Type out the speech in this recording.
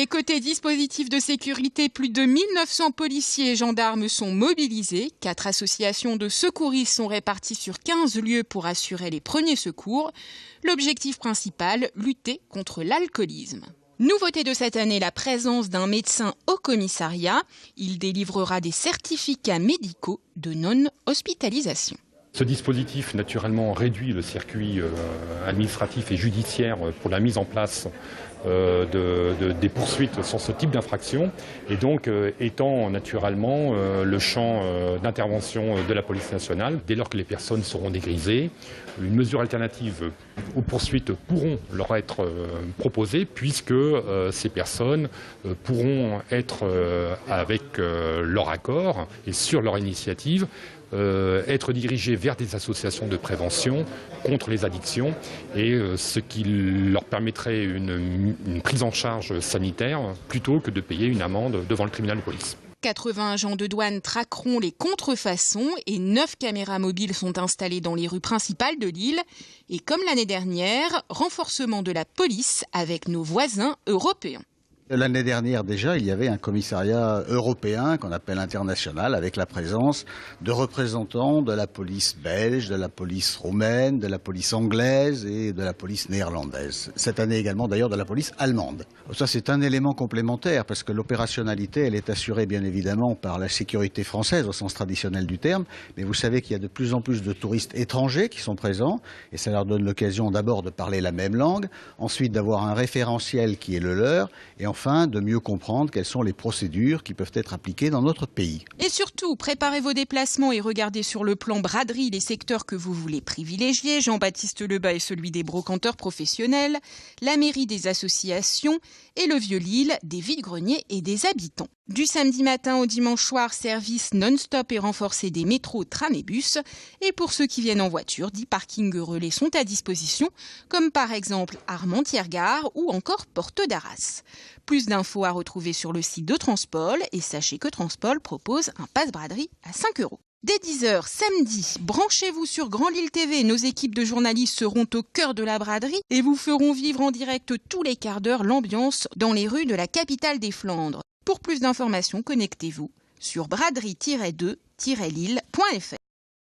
Et côté dispositif de sécurité, plus de 1900 policiers et gendarmes sont mobilisés. 4 associations de secouristes sont réparties sur 15 lieux pour assurer les premiers secours. L'objectif principal, lutter contre l'alcoolisme. Nouveauté de cette année, la présence d'un médecin au commissariat. Il délivrera des certificats médicaux de non-hospitalisation. Ce dispositif, naturellement, réduit le circuit administratif et judiciaire pour la mise en place des poursuites sur ce type d'infraction et donc étend naturellement le champ d'intervention de la police nationale dès lors que les personnes seront dégrisées. Une mesure alternative aux poursuites pourront leur être proposées puisque ces personnes pourront être avec leur accord et sur leur initiative être dirigés vers des associations de prévention contre les addictions et ce qui leur permettrait une prise en charge sanitaire plutôt que de payer une amende devant le tribunal de police. 80 agents de douane traqueront les contrefaçons et 9 caméras mobiles sont installées dans les rues principales de l'île. Et comme l'année dernière, renforcement de la police avec nos voisins européens. L'année dernière déjà, il y avait un commissariat européen qu'on appelle international avec la présence de représentants de la police belge, de la police roumaine, de la police anglaise et de la police néerlandaise. Cette année également d'ailleurs de la police allemande. Ça c'est un élément complémentaire parce que l'opérationnalité elle est assurée bien évidemment par la sécurité française au sens traditionnel du terme. Mais vous savez qu'il y a de plus en plus de touristes étrangers qui sont présents et ça leur donne l'occasion d'abord de parler la même langue, ensuite d'avoir un référentiel qui est le leur et enfin de mieux comprendre quelles sont les procédures qui peuvent être appliquées dans notre pays. Et surtout, préparez vos déplacements et regardez sur le plan braderie les secteurs que vous voulez privilégier. Jean-Baptiste Lebas est celui des brocanteurs professionnels, la mairie des associations et le Vieux-Lille des vides-greniers et des habitants. Du samedi matin au dimanche soir, service non-stop et renforcé des métros, trams et bus. Et pour ceux qui viennent en voiture, 10 parkings relais sont à disposition, comme par exemple Armentières-Gare ou encore Porte d'Arras. Plus d'infos à retrouver sur le site de Transpol et sachez que Transpol propose un passe braderie à 5 €. Dès 10 h samedi, branchez-vous sur Grand Lille TV. Nos équipes de journalistes seront au cœur de la braderie et vous feront vivre en direct tous les quarts d'heure l'ambiance dans les rues de la capitale des Flandres. Pour plus d'informations, connectez-vous sur braderie-2-lille.fr.